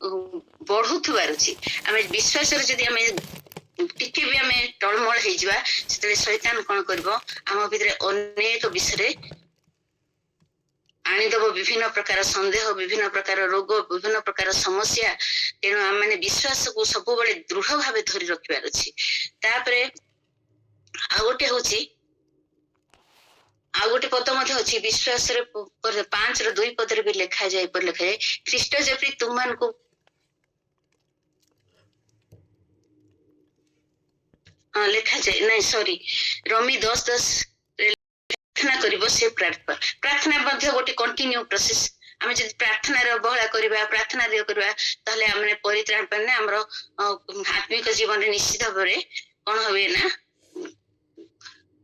बढ़ुथबार अछि आमे विश्वास रे जदी आमे टिके भी आमे टळमळ हे जिवा सेते शैतान कोन करबो आम भितरे अनेक विषय आनीदेव विभिन्न प्रकार संदेह विभिन्न प्रकार रोग विभिन्न प्रकार समस्या तेणु आम मैंने विश्वास को सब दृढ़ भाव धरी रखिबार अछि तापरे आ गोटे होची आ गोटे पद मध्य अछि विश्वास रे 5 रो 2 पद रे भी लिखा जाय पर लिखा जाय ख्रीष्ट जेपरि तुमन को लिखा जाय नहीं सॉरी रोमी 10:10 प्रार्थना करिवो से प्रार्थना मध्य गोटे कंटिन्यू प्रोसेस आमे जदि प्रार्थना रे अवहेला करिबा प्रार्थना रे करिबा ताले हमने परित्राण पने हमरो आत्मिक जीवन रे निश्चित भाबरे कोन होबे ना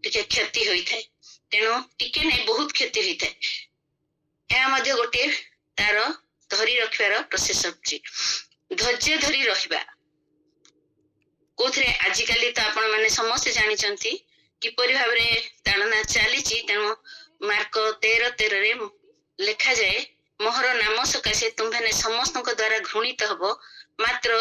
टिके क्षति होई थाए तेनो टिके नै बहुत क्षति होई थाए या मध्य गोटे तार धरी रखिबार प्रोसेस अछि धैर्य धरी रहिबा कोथरे आजिकाली तो आपण माने समस्त जानि चंती किपरि भाबरे ताड़ना चलीची तेणु मार्क 13:13 रे लिखा जाए मोहर नाम सकाशे तुम्हें समस्त द्वारा घृणित हब मात्र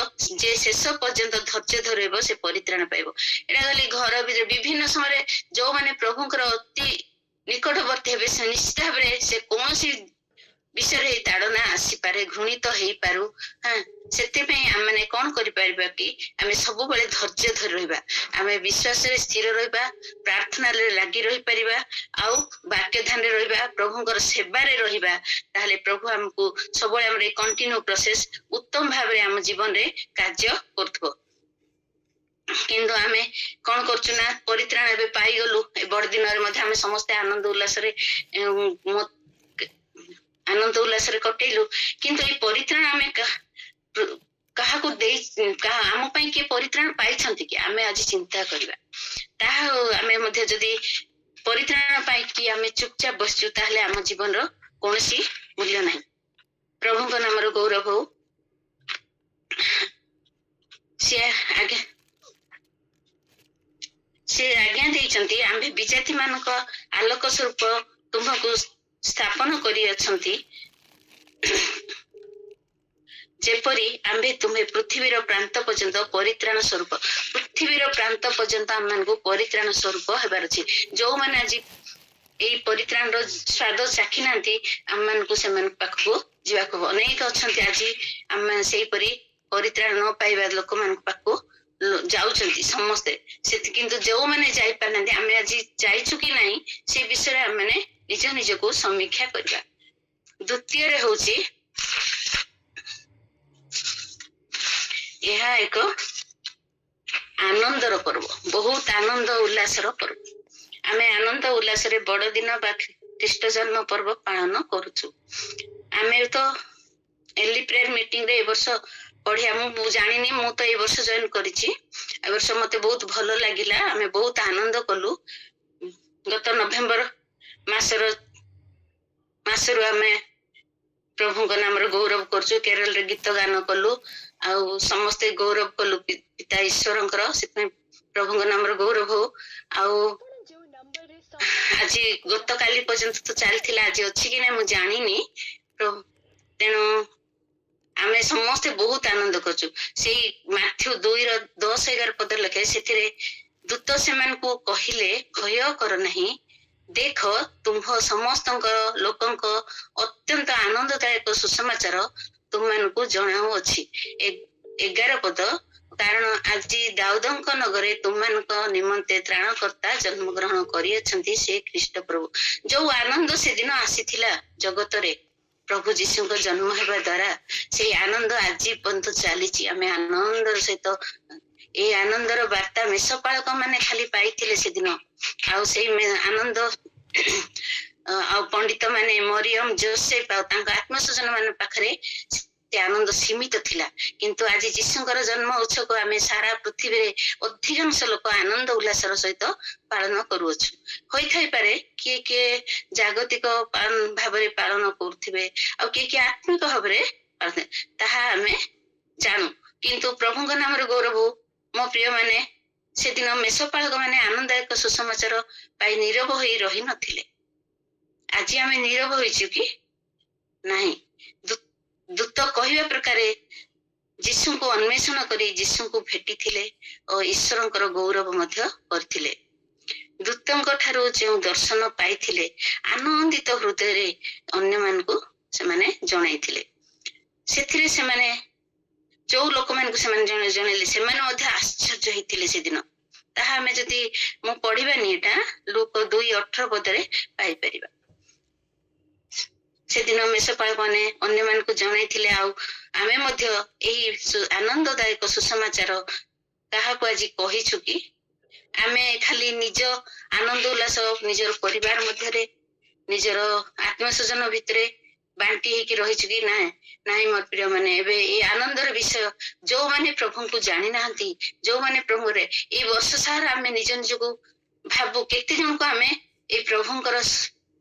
जे शेष पर्यंत धैर्य धरब से परित्राण पाइब एटा गली घर भीतर विभिन्न समय जो माने प्रभुंकर अति निकटवर्ती हेबे से निश्चित भाव से कौन विषय ताड़ना आसी पारे घृणित हो पारू हाँ से आम कौन कर कि आम सब धैर्य धरी रहिबा आम विश्वास रे स्थिर रहिबा प्रार्थना रे लागी रही परिबा आउ वाक्य ध्यान रे रहिबा प्रभुंकर सेवा रे रहिबा ताहले प्रभु हमको सब कंटिन्यू प्रोसेस उत्तम भाव रे आम जीवन रे कार्य करथबो किंतु आमे कौन करछु ना परित्राण एबे पाई गलु ए बड़ दिन रे मध्ये आमे समस्त आनंद उल्लास रे आनंद उल्लास रे कटेलु किंतु ए परित्राण आमे कहा को दे आम पई के परित्राण पाई छंती कि आमे आज चिंता करबा ताहा आमे मध्ये जदी परित्राण पाई कि आमे चुपचाप बसछु ताहले आम जीवन रो कोनसी मूल्य नाही प्रभु को नाम रो गौरव हो से आज्ञा देइचंती आमे विजाति मानक आलोक स्वरूप तुमको स्थापन करी अछंती जेपरी आम्भे तुम्हें पृथ्वीर प्रांत पर्यंत परित्राण स्वरूप पृथ्वीर प्रांत पर्यंत आम मानक परित्राण स्वरूप हेबार अछि जो माने आज एई परित्राण रो स्वाद चाखी नांती आम मानक से मन पाखको जीवाको अनेक अछंती आज आम सेई परी परित्राण न पाइबा लोक मान पाखको जाउचंती समस्ते से किंतु जो माने जाई पारनांती आमे आज जाइछु कि नाही से विषय आम माने निज निज को समीक्षा करबा द्वितीय रे होची यह एक आनंदर पर्व बहुत आनंद उल्लासर पर्व आमे आनंद उल्लास रे बड़ दिन बा ख्रीष्ट जन्म पर्व पालन करूछु आमे तो एली प्रेयर मीटिंग रे ए वर्ष पढ़िया मु जानिनी मु तो ए वर्ष जॉइन करिछि ए वर्ष मते बहुत भलो लागिला आमे बहुत आनंद कलु गत नवेम्बर मासर आमे प्रभु को नाम रे गौरव करछु केरल रे गीत गान कलु आउ समस्त गौरव कलु पिता ईश्वरंकर से प्रभु को नाम रे गौरव हो आउ आज गत काली पर्यंत तो चलथिला आज अछि कि नै मु जानिनी तेणु आमे समस्ते बहुत आनंद करछु से माथ्यू 2:10-11 पद लिखे सेथिरे दूत सेमान को कहिले भय कर नहीं देख तुम समस्त लोकंक अत्यंत आनंददायक सुसमाचार तुम मान को जनाओ अछि 11 पद कारण आज दाऊदंक नगरे तुम मान निमंते त्राणकर्ता जन्म ग्रहण करी अछंती से ख्रीष्ट प्रभु जो आनंद से दिन आसीथिला जगत रे प्रभु जीशु को जन्म हेबा द्वारा से आनंद आज पर्यंत चलीची आमे आनंद सहित ए आनंदर वार्ता मेषपालक माने खाली पाइथिले से दिन आउ से आनंद आ पंडित माने मरियम जोसेफ आ तांका आत्मस्वजन माने पाखरे से आनंद सीमित थिला किंतु आज जीशुଙ୍କର जन्म उत्सव को आमे सारा पृथ्वी रे अधिकांश लोक आनंद उल्लासर सहित पालन करूछु होई थाई पारे के जागतिक भाबरे पालन करथिबे आ के आत्मिक भाबरे ताहा आमे जानू किंतु प्रभुଙ୍କ नाम रे गौरव मो प्रिय माने से दिन मेषपालक माने आनंददायक सुसमाचार पाई नीरव होई रही नथिले आज आमे नीरव होइछु कि नाही दूत कहवा प्रकार जीशु को अन्वेषण करी जीशु को भेटिथिले और ईश्वरंकर गौरव मध्य करथिले। दूतंक ठारू जो दर्शन पाइथिले आनंदित हृदय रे अन्य मान को सेमाने जणाइथिले। सेथिरे सेमाने जो लोक मान को सेमाने जणाइले सेमाने मध्य आश्चर्य होइथिले से दिन। ताहा हमें जदि मु पढ़िबानी एटा लूक 2:18 पदरे पाई परिबा। से दिन मेषपालक माने अन्य मान को जणाइथिले आउ आमे मध्य एही आनंददायक सुसमाचार काहाकू आज कहिछु कि आमे खाली निज आनंद उल्लास निजर परिवार मध्यरे निजर आत्मस्वजन भितरे बांटी हेकि रहिछु कि नाही मोर प्रिय माने एबे ए आनंदर विषय जो माने प्रभु को जानि नाहंती जो माने प्रभु रे ए वर्ष सारा आमे निज निजको भाबु केते जन को आमे ए प्रभुंकर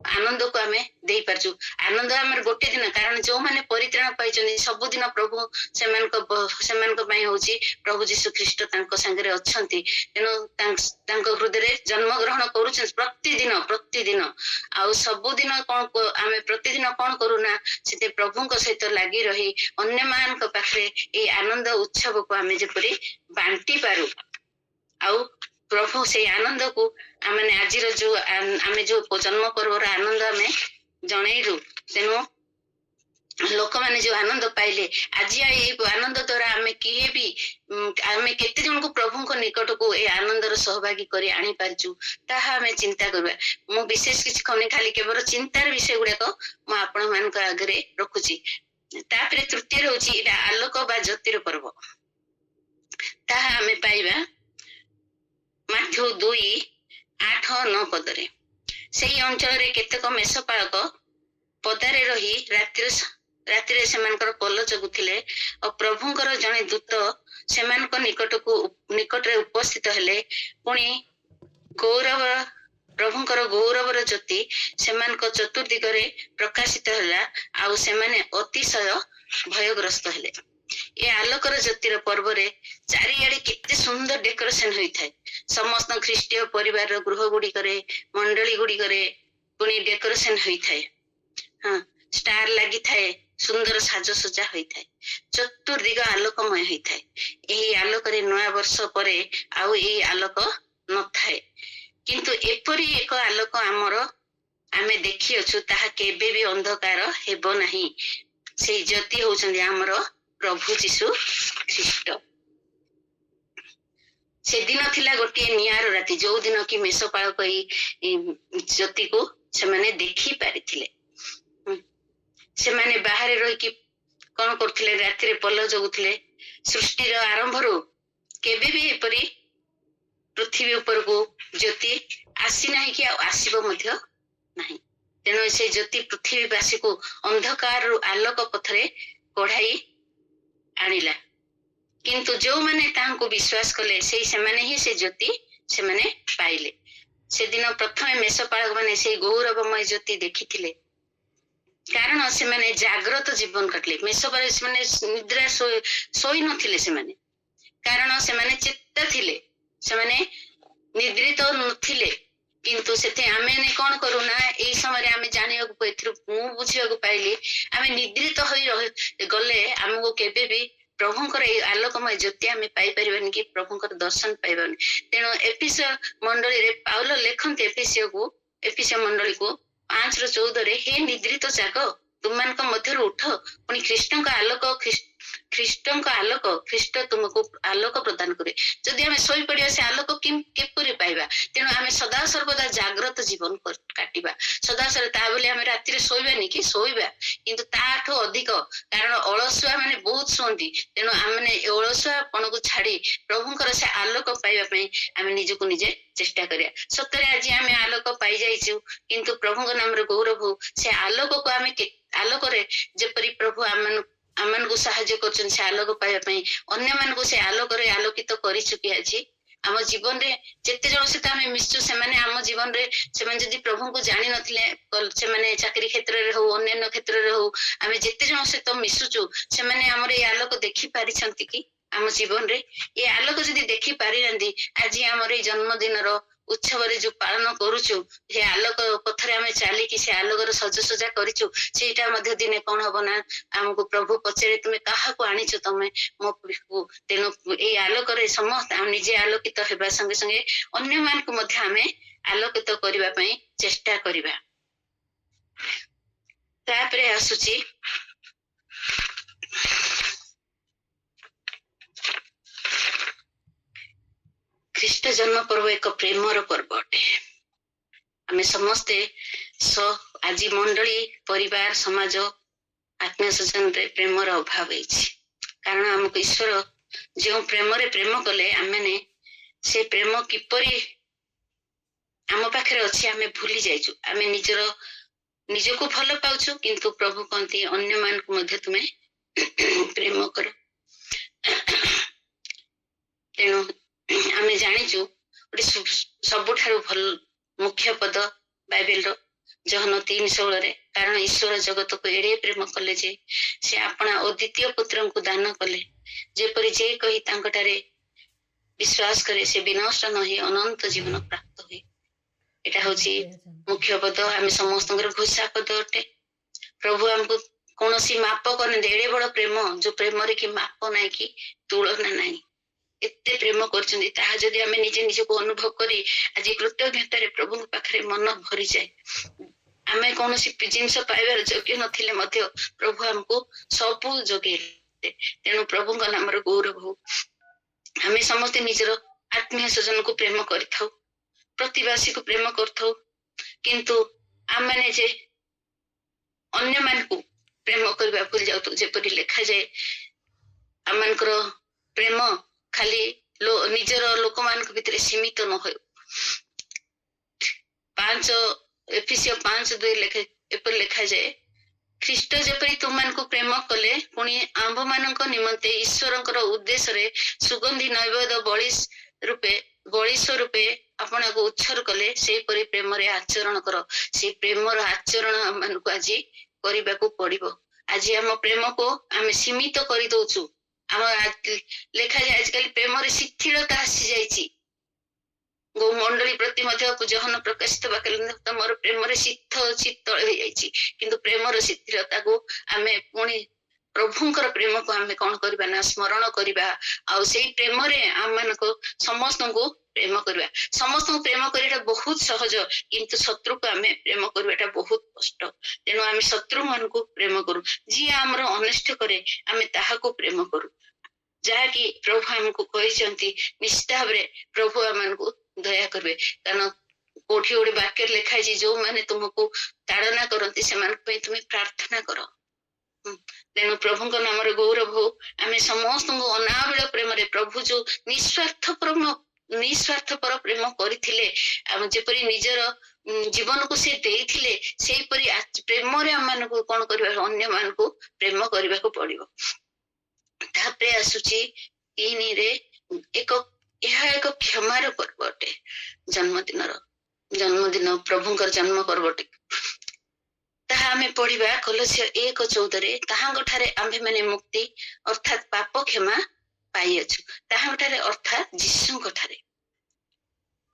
आनंद को आमे देई परजु। आनंद हमर गोटे दिन कारण जो माने परित्राण पाइछन सब दिन प्रभु सेमानक पई होची प्रभु यीशु ख्रीष्ट तांको संगे रे अछंती तेनो तांको हृदय रे जन्म ग्रहण करूछन प्रतिदिन आउ सब दिन कोन आमे प्रतिदिन कोन करूना सेते प्रभुंक सहित लागि रही अन्य मानक पाखरे ए आनंद उत्सव को आमे जेपरि बांटी पारु आउ प्रभु से आनंद को आमे आज जो आमे जो जन्म पर्वर आनंद आमे जनईलु तेणु लोक माने जो आनंद पाइले आज ये आनंद द्वारा आमे किए भी आमे केते जन को प्रभु को निकट को ए आनंदर सहभागी करी आनी पारचु ताहा आमे चिंता करबा। मु विशेष किछ कने खाली केवल चिंतार विषय गुडा को म आपण मान का आगरे रखुची। तापरे तृतीय होची एटा आलोक बा ज्योतिर पर्व ताहा आमे पाइबा माथ्यू 2:8-9 पदरे। सेही अंचल रे केतेक मेषपालक पदारे रही रात्रि सेमानकर पल जगुथिले और प्रभुंकर जने दूत सेमानक निकट रे उपस्थित हेले। पुणी गौरव प्रभुंकर गौरवर ज्योति सेमानक चतुर्दिग रे प्रकाशित होला आउ सेमाने अतिशय भयग्रस्त हेले। ए आलोकर ज्योतिर पर्व रे चारिआडे केते सुंदर डेकोरेशन होई थाए। समस्त ख्रीष्टीय परिवार गृह गुडी करे मंडली गुडी करे पुणी डेकोरेशन होई थाए। हाँ स्टार लगी थाए सुंदर साजसज्जा होई थाए चतुर्दिग आलोकमय होई थाए। एही आलोक रे नया वर्ष परे आउ एही आलोक न थाए किंतु एपरी एक आलोक आमर आमे देखि अछु ताहा केबे भी अंधकार हेबो नाही। से ज्योति होउछन्ती आमर प्रभु यीशु ख्रीष्ट। से दिन थिला गोटे नियार राति जो दिन कि मेषपालक ज्योति को सेमाने देखि पारिथिले। सेमाने बाहर रही कि कौन करथिले रात्रि पल जगुथिले। सृष्टिर आरंभरू केबे भी एपरी पृथ्वी ऊपर को ज्योति आसी नाही कि आसीबो मध्य नाही। तेणु से ज्योति पृथ्वीवासी को अंधकार आलोक पथरे कढ़ाई आनिला किंतु जो माने तांको विश्वास कले से सेमाने ही से ज्योति सेमाने पाइले। से दिन प्रथम मेषपालक माने से गौरवमय ज्योति देखिथिले कारण से माने जागृत जीवन काटले। मेषपालक से माने निद्रा सोई नथिले सेमाने कारण से माने चित्त थिले से माने निद्रित नथिले किंतु सेते आमे ने कोन करूना एई समय रे आमे जानिया को एथि मु बुझिया को पाइली आमे निद्रित होई गले हमको केबे भी प्रभुंकर ए आलोकमय ज्योति आमे पाई परिबनी कि प्रभुंकर दर्शन पाइबनी। तेणु एफिस मंडली रे पाउल लेखन्ते एफिस मंडली को 5:14 रे हे निद्रित जाग तुमମାନଙ୍କ ମଧ୍ୟରୁ ଉଠ ପୁଣି ଖ୍ରୀଷ୍ଟଙ୍କ ଆଲୋକ ଖ୍ରୀଷ୍ଟଙ୍କ ଆଲୋକ ଖ୍ରୀଷ୍ଟ ତୁମକୁ ଆଲୋକ ପ୍ରଦାନ କରେ। ଯଦି ଆମେ ଶୋଇ ପଡିବା ସେ ଆଲୋକ କିପରି ପାଇବା? ତେଣୁ ଆମେ ସଦା ସର୍ବଦା ଜାଗ୍ରତ ଜୀବନ କାଟିବା। ସଦା ସର୍ବଦା ତା ବୋଲି ଆମେ ରାତିରେ ଶୋଇବାନି କି ଶୋଇବା କିନ୍ତୁ ତାଠୁ ଅଧିକ କାରଣ ଅଳସୁଆ ମାନେ ବହୁତ ଶୁଅନ୍ତି। ତେଣୁ ଆମେ ଅଳସୁଆପଣକୁ ଛାଡି ପ୍ରଭୁଙ୍କର ସେ ଆଲୋକ ପାଇବା ପାଇଁ ଆମେ ନିଜକୁ ନିଜେ ଚେଷ୍ଟା କରିବା। ସତରେ ଆଜି ଆମେ ଆଲୋକ ପାଇ ଯାଇଛୁ କିନ୍ତୁ ପ୍ରଭୁଙ୍କ ନାମରେ ଗୌରବ ହଉ। ସେ ଆଲୋକକୁ ଆମେ ଆଲୋକରେ ଯେପରି ପ୍ରଭୁ ଆମମାନଙ୍କୁ ସାହାଯ୍ୟ କରୁଛନ୍ତି ସେ ଆଲୋକ ପାଇବା ପାଇଁ ଅନ୍ୟମାନଙ୍କୁ ସେ ଆଲୋକରେ ଆଲୋକିତ କରିଛୁ କି ଆଜି ଆମ ଜୀବନରେ ଯେତେ ଜଣ ସହିତ ଆମେ ମିଶଛୁ ସେମାନେ ଆମ ଜୀବନରେ ସେମାନେ ଯଦି ପ୍ରଭୁଙ୍କୁ ଜାଣିନଥିଲେ ସେମାନେ ଚାକିରି କ୍ଷେତ୍ରରେ ହଉ ଅନ୍ୟାନ୍ୟ କ୍ଷେତ୍ରରେ ହଉ ଆମେ ଯେତେ ଜଣ ସହିତ ମିଶୁଛୁ ସେମାନେ ଆମର ଏଇ ଆଲୋକ ଦେଖି ପାରିଛନ୍ତି କି ଆମ ଜୀବନରେ? ଏ ଆଲୋକ ଯଦି ଦେଖି ପାରିନାହାନ୍ତି ଆଜି ଆମର ଏଇ ଜନ୍ମଦିନର उत्सव जो पालन करुचु से आलोक पथरे आम चलिकी से आलोकर सजसजा करूँ से दिने कौन हम ना आमको प्रभु पचारे तुम्हें क्या आनीच तुम्हें मो तेणु ये आलोक समस्त निजे आलोकित होगा संगे संगे अन्य मान आलोकित करने चेष्टा करवा। आसुची ख्रीष्ट जन्म पर्व एक प्रेमर पर्व अटे। आमे समस्ते आज मंडली परिवार समाज आत्मीय स्वजन प्रेमर अभाव है कारण आमको ईश्वर जो प्रेम प्रेम कले आमे से प्रेम किपरि आम पाखे अच्छे आमे भूली जाइछु आमे निजर निजको भल पाउछु किंतु प्रभु कहती अन्य मान को मध्य तुम्हें प्रेम कर। तेणु आमे जानिछु गोटे सबुठारु भल मुख्य पद बाइबल रो जहन 3:16 रे कारण ईश्वर जगत को एड़े प्रेम कले जे से अपना अद्वितीय पुत्र को दान कले जेपरि जे कही तांकटारे विश्वास करे से विनष्ट नहे अनंत जीवन प्राप्त हुए। एटा होची मुख्य पद आमे समस्त घोषा पद अटे। प्रभु हमको कौन माप कर एड़े बड़ प्रेम जो प्रेम रे कि माप ना कि तुलना ना एते प्रेम कर निजे निज को अनुभव करी आज कृतज्ञता प्रभु पाखे मन भरी जाए आमे कौन जिनस पाइबार योग्य नथिले मध्य प्रभु हमको सबू जोगे तेणु प्रभु नाम गौरव हो। आमे समस्ते निजर आत्मीय स्वजन को प्रेम करिथाउ प्रतिवासी को प्रेम करथाउ किंतु आम माने जे अन्य मान को प्रेम करबा भूल जाउ जेपरि लिखा जाए आमनकर प्रेम खाली निजर लोक मान भितर सीमित न हो। 5 एफिसियो 5:2 लिखा जाए ख्रीष्ट जेपरि तुम मान को प्रेम कले पुणी आंभ मानक निमंते ईश्वरंकर उद्देश्य रे सुगंधी नैवेद्य बलिष रूपे अपना को उत्सर्ग कले से परि प्रेम रे आचरण कर से प्रेम रो आचरण मान को आज करबा को पड़िबो। आज हम प्रेम को आम सीमित कर दउछु आम लेखा जाए आजकल प्रेम रे शिथिलता आसी जाइछि गो मंडली प्रति जहन प्रकाशित मोर प्रेम रे शीतल हो जाइछि किंतु प्रेम रो शिथिलता को आमे पुणी प्रभुंकर प्रेम को आमे कौन करबा ना स्मरण करबा आ सेई प्रेम रे आम मान को समस्त को प्रेम करबा समस्त को प्रेम करिटा बहुत सहज किंतु शत्रु को आमे प्रेम करबाटा बहुत कष्ट। तेणु आमे शत्रु मान को प्रेम करू जी हमर अनिष्ट करे आमे ताहा को प्रेम करू जहाँकि प्रभु हमको कहते निश्चित भाव प्रभु आम को दया करबे कारण कोठी गोटे वाक्य लिखाई जो मैंने तुमको ताड़ना करती से तुम्हें प्रार्थना कर। तेणु प्रभु नाम गौरव हो आम समस्त अनाबिल प्रेम प्रभु जो निस्वार्थपर प्रेम करथिले जेपरि निजर जीवन को से देइथिले सेही परि प्रेम रे हम मान को कोन करबा अन्य मान को प्रेम करबा को पड़िबो। तापरे आसुची 3 रे एक क्षमार पर्व अटे जन्मदिन प्रभुंकर जन्म पर्वटे ताहा आमे पढ़िबा कलस्य 1:14 रे ताहांगठारे आम्भे माने मुक्ति अर्थात पाप क्षमा पाइयछु ताहांगठारे अर्थात जीशुंगठारे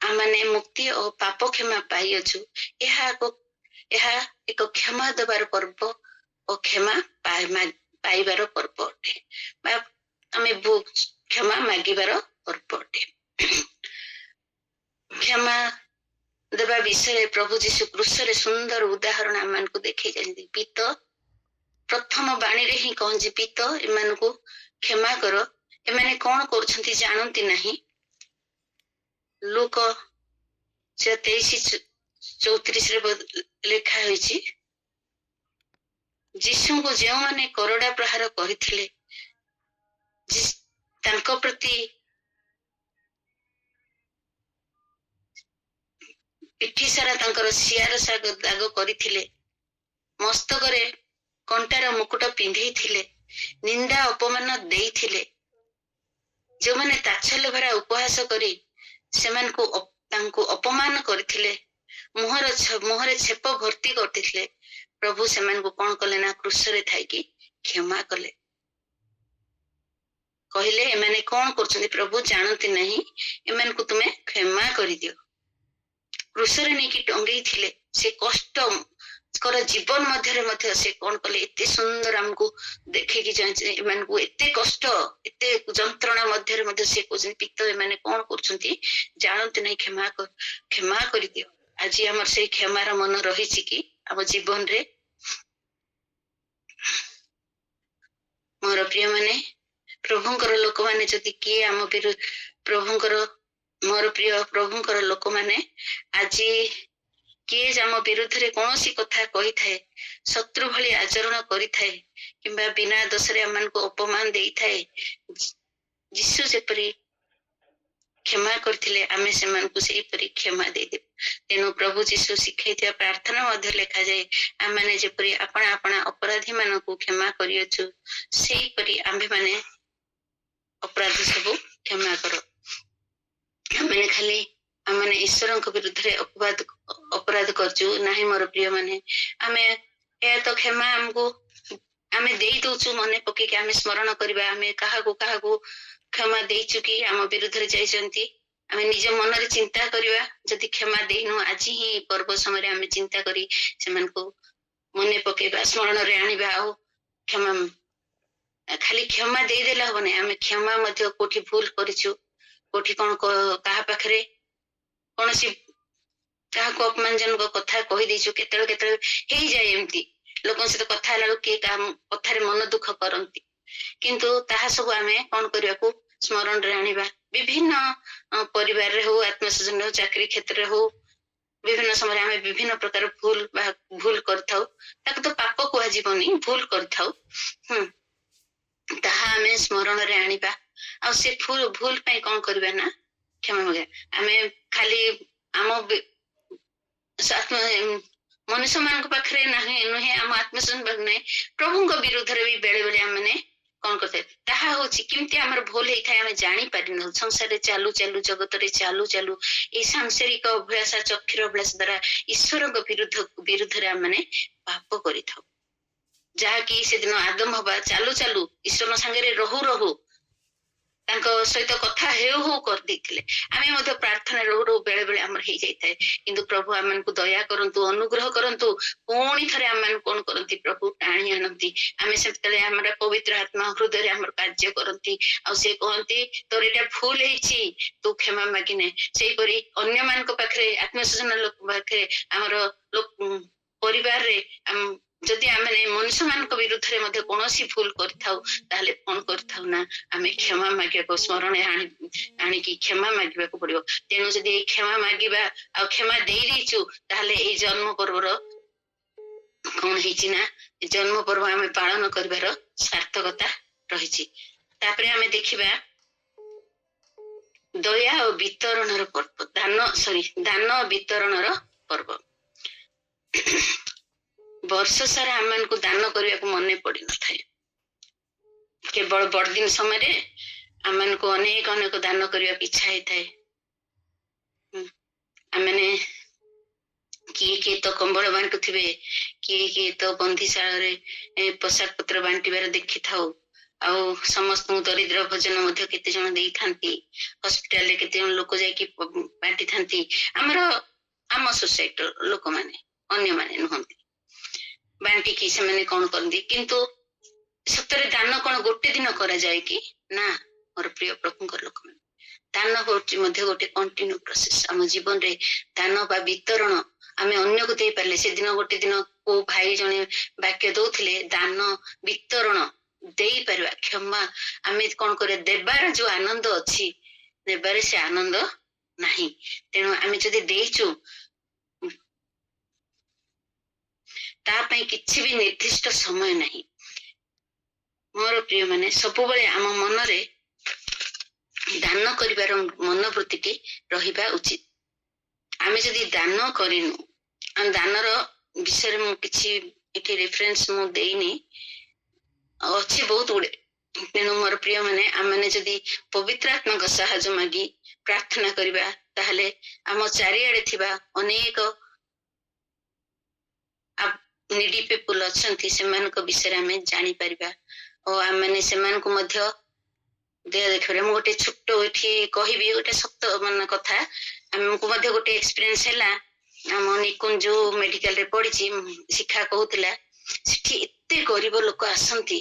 आमाने मुक्ति और पाप क्षमा पाइयछु एहा एक क्षमा देबार पर्व और क्षमा पाइबार पर्व अटे आमे क्षमा मागिबार पर्व अटे। क्षमा देवा विषय प्रभु जीशु क्रूस रे सुंदर उदाहरण आम को देखे जाती पित प्रथम बाणी रे ही कहन जे पित एमान को क्षमा कर एमाने कौन कर जानती नहीं। लूक 23:34 रे लिखा होइछि जीशु को जो माने करड़ा प्रहार करथिले तांको प्रति पिठी सारा तांकर सियार साग दाग करथिले मस्तकरे कंटार मुकुट पिंधेइथिले निंदा अपमान देइथिले जो माने ताच्छल्य भरा उपहास करी सेमान को तांको अपमान करथिले मुहरे छेप भर्ती करथिले प्रभु सेमान को कौन कले ना क्रूस रे थाई कि क्षमा कले कहले एमाने कौन करछन्ती प्रभु जानती नहीं एमान को तुम्हें क्षमा करि दियो क्रूसरे नहीं टंगई थिले से कष्ट कर जीवन मध्य से कौन कले एते सुंदर हमको देखे कि एमानकु एते कष्ट एते जंत्रणा मध्य से कहते पित्त एमाने कौन करछंती जानते नहीं क्षमा कर दियो। आज हमर से क्षमार मन रही कि आम जीवन रे मोर प्रिय माने प्रभुंकर लोक माने जदि किए आम प्रभुंकर मोर प्रिय प्रभुंकर लोक माने आज किए आम विरुद्ध रे कौन सी कथा कही थाए शत्रु भली आचरण करी थाए किंबा बिना दोषरे आमको अपमान देई थाए यीशु जेपरी क्षमा करथिले आमे सेमानकु सेही परी क्षमा दे दे। तेनु प्रभु यीशु शिखाइथिया प्रार्थना मध्य लेखा जाए आमे जेपरी अपना अपना अपराधी मानकु क्षमा करियछु सेही परी आमे माने अपराध सब क्षमा करो। आमे खाली आमे ईश्वर विरुद्ध रे अपराध करछु नाही मोर प्रिय माने आमे ए तो क्षमा हमको आमे देई दोछु मने पके के आमे स्मरण करबा आमे काहाकू क्षमा देइछु कि आम विरुद्ध रे जाइछंती आमे निज मन रे चिंता करबा जदि क्षमा देइनु आज ही पर्व समय आमे चिंता करी सेमानकू मने पकेबा स्मरण रे आनिबा आ क्षमा खाली क्षमा देई देला होने आमे क्षमा मध्य कोठी भूल करिछु कोठी कोन काहा पाखरे कोनसी काहाको अपमानजनक कथा कहि देइछु केतळ केतळ हेई जाय एमती लोकन से कथा हलालु के काम कथारे मन दुख करंती किंतु ताहा सब आमे कोन करियाकू स्मरण रे आनिबा विभिन्न परिवार रे हो आत्मसजन हो चाकरी क्षेत्र रे हो विभिन्न समय आमे विभिन्न प्रकार भूल करथाउ ताक तो पाप कुआ जीवनी भूल करथाउ ताहा आमे स्मरण रे आनिबा आ से भूल पई कोन करबा ना क्षमा मागे आमे खाली आम मनुष्य मान पाखे नुहे आम आत्मसंभाग नहीं प्रभु विरुद्ध रे भी बेले बेले आम कौन करते ताहा होची किमती हमर भूल होई थाए हम जानी पारिन संसार रे चालू चालू जगत रे चालू चालू ए सांसारिक अभ्यास चक्षुर अभ्यास द्वारा ईश्वर विरुद्ध रे हम पाप करि थाउ जहा कि से दिन आदम हवा चालू चालू ईश्वर संगे रे रहू तांको सहित कथा हेउ हो कर देथिले आमे मध्य प्रार्थना रो बेले बेले हमर हे जाय थाए किंतु प्रभु हमनकु दया करंतु अनुग्रह करंतु कोणी थरे हमन कोन करंती प्रभु टाणी आनंती आमे सेतले हमर पवित्र आत्मा हृदय रे हमर कार्य करंती आ से कहंती तोर एटा भूल हेछि तू क्षमा मागिने सेही करी अन्य मान को पाखरे आत्मसजन लोक पाखरे हमर लोक परिवार रे जदि आमे मनुष्य मान विरुद्ध रे मध्य कोनोसी भूल करथाउ ताले कोन करथाउ ना आमे क्षमा मागिबा स्मरण आनी की क्षमा मागिबा को पड़िबो। तेनु जदि क्षमा मागिबा आ क्षमा देई दिछु ताले ए जन्म पर्वर कोन हेछि ना जन्म पर्व आमे पालन करबार सार्थकता रहिछि। तापरे आमे देखिबा दया और वितरणर पर्व दान वितरणर पर्व वर्ष सारा आम को दान करने को मन पड़ न था केवल बड़दिन समय आम को अनेक अनेक दान करने की इच्छा होता है आमने किए तो कंबल बांटुवे किए तो बंदीशाला पोशाक पत्र बांटार देखी था समस्त दरिद्र भोजन केते जन दे था हॉस्पिटल केते जन लोक जाकि बांटी था आम सोसाइटी लोक मैंने अन्य माने नुहंती बांटिकी से मैंने कौन करती किंतु सतरे दान कौन गोटे दिन करा जाए कि ना मोर प्रिय प्रभुंकर लोक मैंने दान गोटे कंटिन्यू प्रोसेस आम जीवन रे दान बा वितरण आमे अन्य को दे पारे से दिन गोटे दिन को भाई जने वाक्य दौले दान वितरण दे पार क्षमा आमे कौन करे देवार जो आनंद अच्छी देवार से आनंद नहीं तेणु आमे जदि देइचु तापाई किछि भी निर्दिष्ट समय नहीं मोर प्रिय माने सब बेले आम मन रे दान करिवार मनोवृत्ति टी रहिबा उचित। आमे जदि दान करिनु दानर विषय मु किछि एठी रेफरेंस मु देइनी अछि बहुत गुडे तेणु मोर प्रिय माने आमने जदि पवित्र आत्मा को सहायता मागी प्रार्थना करिबा ताहले आम चारिआडे थिबा अनेक नीडी पीपुल अच्छी से विषय आम जापर और आम मैंने देखिए गोटे छोट ये कहि गोटे सप्त मन कथा आमको गोटे एक्सपीरियंस है आम निकुंज जो मेडिकल रे पढ़ी शिक्षा कहूला सेठी एते गरीब लोक आसंती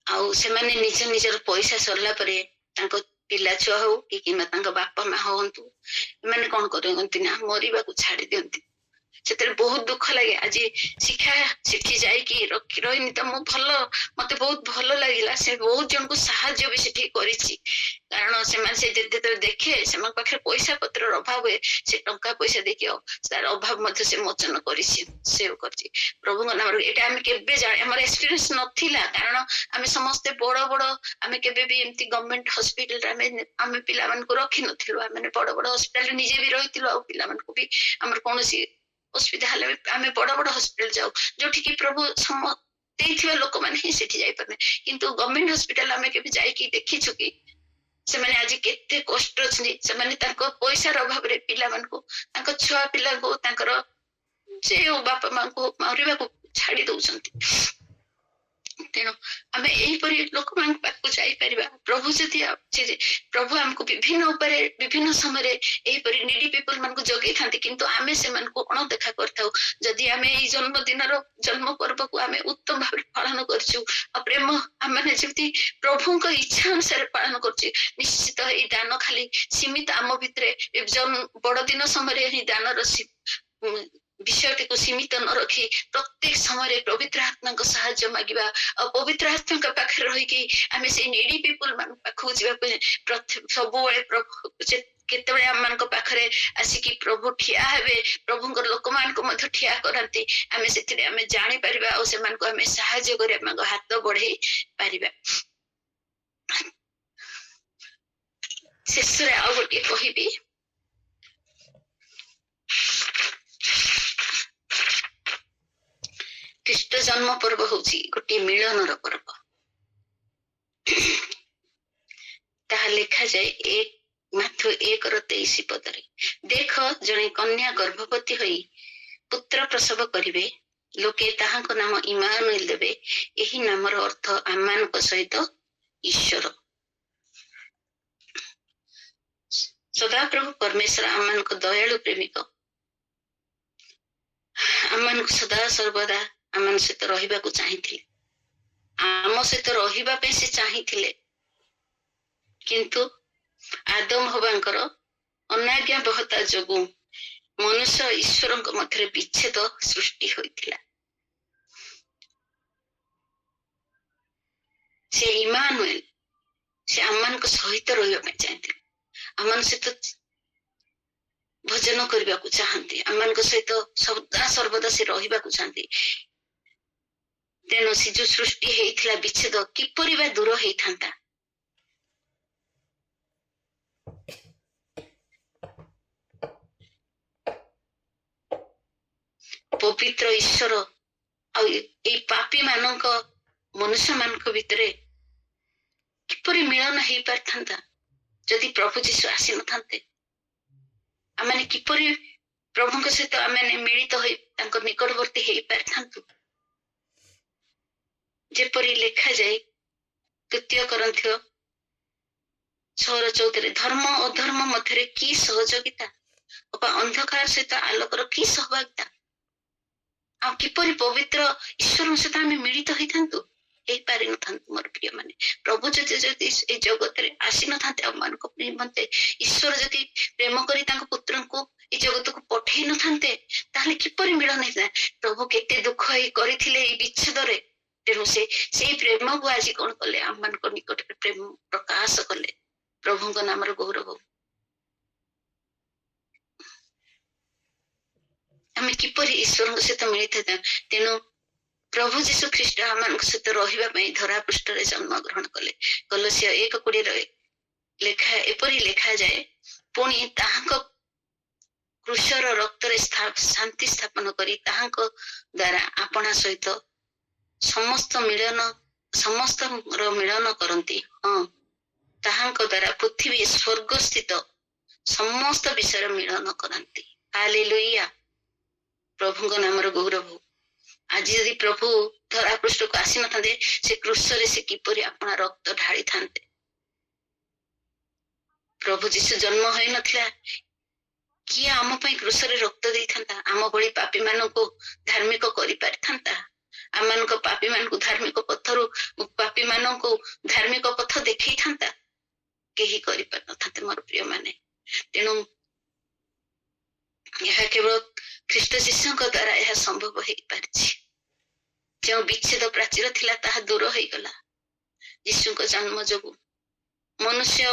आउ से माने निज निजर पैसा सरला परे तांको पिला छुआ हो कि बापा माँ हूँ मैंने कौन करती ना मरवा को छाड़ी दियंती से बहुत दुख लगे आज शिक्षा सेठी जाइकी रही तो मु भल मते बहुत भल लगिला से बहुत जन को साहाय्य भी सेठी करिछि कारण से देखे से पाखे पैसा पत्र अभाव हुए से टंका पैसा देखिए तार अभाव मध्य से मोचन करिछि सेव करछि प्रभु नाम एटा हम केबे जाने हमर एक्सपीरियंस नथिला कारण आमे समस्त बड़ बड़ आमे केबे भी एमती गवर्नमेंट हॉस्पिटल आमे पिला मन को रखि नथिलु आमे बड़ बड़ हॉस्पिटल निजे भी रहितिलु आ पिला मन को भी हमर कोनोसी असुविधा हेले आमे बड़ बड़ हॉस्पिटल जाऊ जोठी कि प्रभु देइथिबा लोक माने ही सेठी जाई परने किंतु गवर्नमेंट हॉस्पिटल आमे केबे जाई कि देखिछु कि से माने आज केते कष्ट अछि से माने ताको पैसा अभाव रे पिला मन को ताको छुआ पिला को ताकर जे बापा मां को मरिबा को छाड़ी दउछंती तेणु आम यहीपरि लोक मान पाखु जाई परिबा प्रभु जदि प्रभु हमको विभिन्न उपरे विभिन्न समय यहीपरि निडी पीपल मान को जगै थांती किंतु आमे से मान को अणदेखा करथाउ जदि आमे ई जन्मदिन रो जन्म पर्व को आमे उत्तम भाव पालन करछु प्रेम आमे जेति प्रभु को इच्छा अनुसार पालन करछु निश्चित ई दान खाली सीमित आम भितरे बड़ दिन समय ही दान रसी विषयटी को सीमित न रखी प्रत्येक समय पवित्र आत्मा को साहाय्य मागिबा और पवित्र आत्मा का पाखे रही आमे से नीडी पीपल मान पाखु जीवा सब प्रभु केतबे आम मान पाखरे आसिकी प्रभु ठिया हेबे प्रभु लोक मान को मध्य ठिया करंती आमे सेथिरे आमे जानि परिबा और से मान को आमे सहाय्य करे आम हाथ बढ़ाई परिबा शेष रे आ गोटे कहिबी ख्रीष्ट जन्म पर्व होची गोटे मिलन पर्व ताहा लिखा जाए 1 पदरे देख जने कन्या गर्भवती होई पुत्र प्रसव करिवे लोके ताहाको नाम इमानुएल देबे एही नामर अर्थ आमानक सहित ईश्वर सदा प्रभु परमेश्वर आमानक दयालु प्रेमिक आमानक सदा सर्वदा आम सहित रहिबा को चाहिथिले आम सहित रहिबा पे से चाहिथिले किंतु आदम हवांकर अनाज्ञा बहता जोगु मनुष्य ईश्वर मध्य विच्छेद सृष्टि होइथिला से इमानुएल से आमान को सहित रहिबा पे चाहिथिले आमान सहित भजन करबा को चाहंती आमान को सहित सदा सर्वदा से रहिबा को चाहंती तेणु से जो सृष्टि हेइथिला विच्छेद किपरि बा दूर हेइथांता पवित्र ईश्वर आ पापी मानक मनुष्य मानक भितरे किपरि मिलन हेइ पारथांता जदि प्रभु जीशु आसी न थांते आमाने किपरि प्रभु सहित आमाने मिलित होई तांको निकटवर्ती हेइ पारथांतु जेपरी लिखा जाए 2 कोरिन्थियो 6:14 धर्म और धर्म मध्य की सहयोगिता अंधकार सहित आलोकर की सहभागिता आ किपरि पवित्र ईश्वर सहित आम मिलित होइथांतु ए पारि न थांतु मोर प्रिय माने प्रभु जदि ए जगत रे आसी न थांते अमान को निमंते ईश्वर जदि प्रेम करी तांको पुत्र को ए जगत को पठेई न थांते ताले किपरि मिलन नै प्रभु केते दुख हे करिथिले ए विच्छेद रे तेणु से प्रेम को आज कौन कले आम मान निकट प्रेम प्रकाश कले प्रभु नाम गौरव आम किपरि ईश्वर सहित मिलता तेणु प्रभु जीशु ख्रीष्ट आम सहित रही धरा पृष्ठ जन्म ग्रहण कले कलसिया 1:20 लेखा एपरी लेखा जाए पुणी ताहांको क्रूशर रक्त शांति स्थापन करी ताहांको द्वारा आपणा सहित समस्त मिलन करती हाँ ताहांको द्वारा पृथ्वी स्वर्ग स्थित समस्त विषय मिलन करती हालेलुया प्रभु नाम गौरव आज यदि प्रभु धरा पृष्ठ को आसी न थांते से क्रूश रे से किपरि अपना रक्त ढाली थांते प्रभु जीशु जन्म होई नथिला किए आम क्रूसरे रक्त दे था आम भली पापी मानू धार्मिक कर आम मान पापी मान धार्मिक पथरु पापी मान धार्मिक पथ देखई था कहीं कर मोर प्रिय माने तेणु यह केवल ख्रीष्ट शिष्यों द्वारा यह संभव हो पारि जो विच्छेद प्राचीर थिला ताहा दूर हो गला यीशु को जन्म जो मनुष्य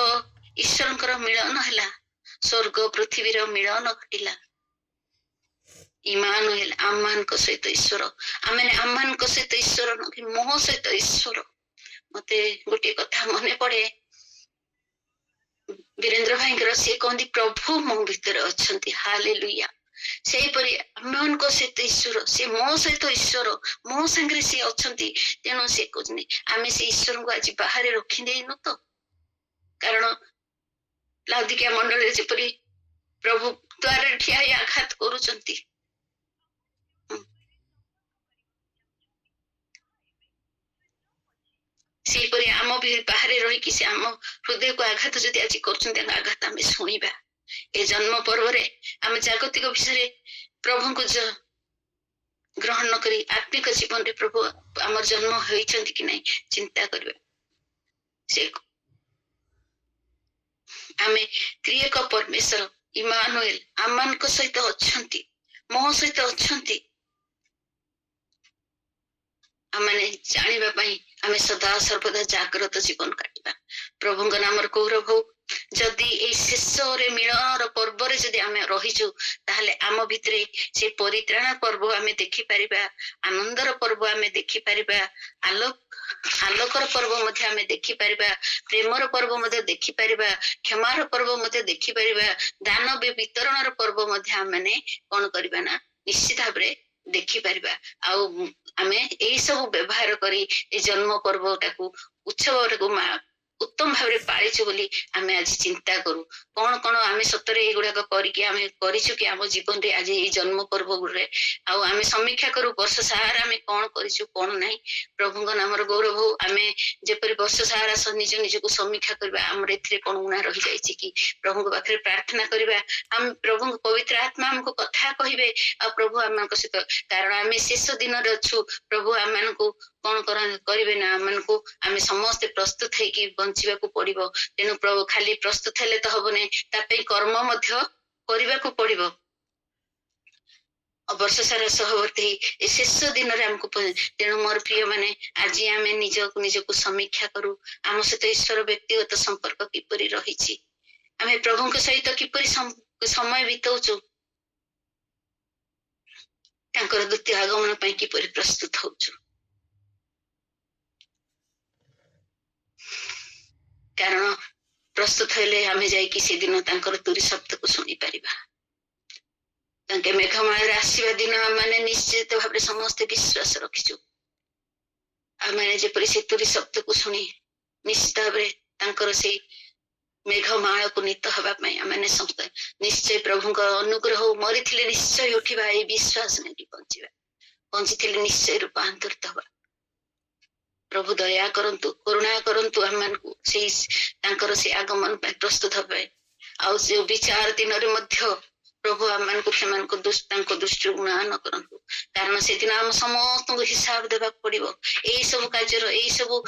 ईश्वर मिलन है स्वर्ग पृथ्वी मिलन घटिला इमानुएल आम मान सहित ईश्वर आम मान सहित ईश्वर न मो सहित ईश्वर मते गोटे कथा मन पड़े वीरेंद्र भाई सी कहती प्रभु मो भीतर अच्छा हालेलुया से परी आम सहित ईश्वर से मो सहित ईश्वर मो सांगे सी अच्छा तेणु से कहते आम से ईश्वर को आज बाहर रखीदेनु तो कारण लाउदिकिया मंडल जपरी प्रभु द्वार ठिया आघात करुचंती से परी आम भी बाहर रही से आम हृदय को आघात जदि आज कर आघात आम शुणा ए जन्म पर्व रे आम जागतिक विषय प्रभु को ग्रहण न करी आत्मिक जीवन रे प्रभु आम जन्म होइचंती कि नहीं चिंता करबे से आमे त्रिएक परमेश्वर इमानुएल आम मान सहित अच्छा मो सहित अच्छा आमने जाना आम सदा सर्वदा जागृत जीवन काटा प्रभु नाम गौरव हो जदि ए शेष मिलन पर्व जदि आम रहीचु ताहले आम भितर से परित्राण पर्व आम देखि परिबा आनंदर पर्व आम देखि परिबा आलोकर पर्व मध्य आम देखि परिबा प्रेमर पर्व मध्य देखि परिबा क्षमार पर्व मध्य देखि परिबा दान वितरणर पर्व मध्य आमने कोन करिबा ना निश्चित भाव देखि परिबा आउ आमे एई सब व्यवहार करी ए जन्म पर्व टाकू उत्सव टाकू उत्तम भाव पालिचु बोली आमे आज चिंता करू कौन कौन आमे सतरे एगुड़ाक करके आमे करिछु कि आम जीवन रे आज ये जन्म पर्व गुड़े आमे समीक्षा करू वर्ष सारा आमे कौन करिछु कौन नहीं प्रभु नाम गौरव हो आमे जेपरि वर्ष सारा निज निज को समीक्षा करबा हमरे एथिरे कोन गुणा रहि जाइछि कि प्रभु को पाखरे प्रार्थना करबा हम प्रभु पवित्र आत्मा हमको कथा कहिबे आ प्रभु हमको सहित कारण आमे शेष दिन रे अछु प्रभु हमको कौन करेंगे ना आम को आम समस्ते प्रस्तुत है बंचा पड़ो तेणु प्रभु खाली प्रस्तुत हेले तो हम नहीं कर्म करने को पड़ो वर्ष सारा सहवर्ती शेष दिन आमको तेणु मोर प्रिय माने आज आम निज को समीक्षा करू आम सहित ईश्वर व्यक्तिगत संपर्क किपरि रही आम प्रभु सहित किपरि समय बिताऊचु द्वितीय आगमन पर किपरि प्रस्तुत होचु कारण प्रस्तुत हेले आम जाइन तुरी शब्द को शुणी पारिबा मेघमाल आसवा दिन आम निश्चित भाव समस्ते विश्वास रखीचु आम जपरी से तुरी शब्द को शुणी निश्चित भाव से मेघमाल को नीत हाँपाई आम समस्त निश्चय प्रभु अनुग्रह मरी निश्चय उठा ये विश्वास नहीं बंचा बंची निश्चय रूपांतरित हवा प्रभु दया करंतु करुणा करंतु हमको से आगमन प्रस्तुत हे आउ से विचार दिन प्रभु आम को दृष्टि गुणा न करंतु कारण से दिन आम समस्त हिसाब देवा पड़ो यही सब कार्य यही सब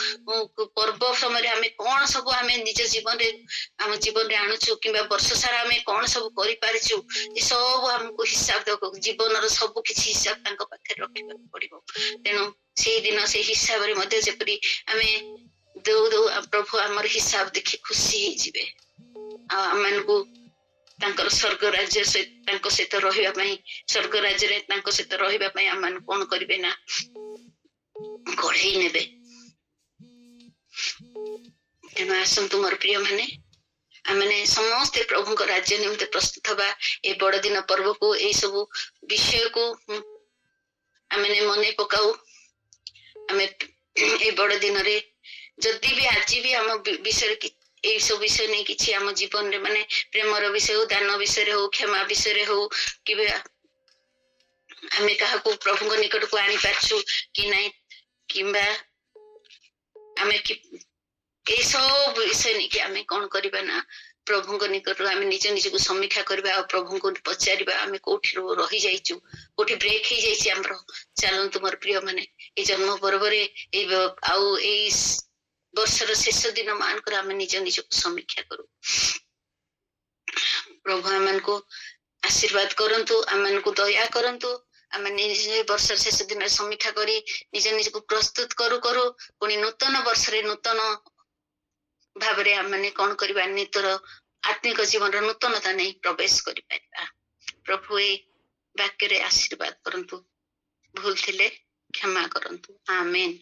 पर्व समय आम कौन सब आम निज जीवन आम जीवन में आणुचु कि वर्ष सारा आम कौन सब करिपारिचु ये सब आमको हिसाब देवा जीवन सब किसी हिसाब पाखे रखा पड़ो तेणु से दिन से हिसाब रे जपरी आम दौ दौ प्रभु आमर हिसाब देखि खुशी होइजिबे आम को स्वर्ग राज्य सहित रही स्वर्ग राज्य सहित रही आम कौन करेंगे ना गढ़ई ने तेणु आसतु मोर प्रिय माने आमने समस्ते प्रभु राज्य निमित्त प्रस्तुत हवा ए बड़ दिन पर्व को यही सब विषय को आमने मन पकाऊ आम ए बड़ दिन रे जदि भी आज भी आम विषय यही सब विषय नहीं कि आम जीवन रे माने प्रेमर विषय हो दान विषय हो क्षमा विषय हो कि आम क्या प्रभु निकट को आनी पार्छु कि नहीं किंबा आम सब विषय नहीं कि आम कौन करबा ना प्रभु निकट आम निज निजक समीक्षा करवा और प्रभु को पचार आम कौटी रही जाइचु कौटी ब्रेक हो जामर चलतु मोर प्रिय माने ये जन्म पर्व वर्षर शेष दिन मानकर आम निज निजक समीक्षा करू प्रभु आम को आशीर्वाद करंतु आम को दया करंतु आम निज वर्ष शेष दिन समीक्षा करी निज निज को प्रस्तुत करू करू पुणी नूतन वर्ष नूतन भाव आम कौन करवा नितर आत्मिक जीवन नूतनता नहीं प्रवेश कर प्रभु ए वाक्य आशीर्वाद करंतु भूल थिले क्षमा करंतु आमेन।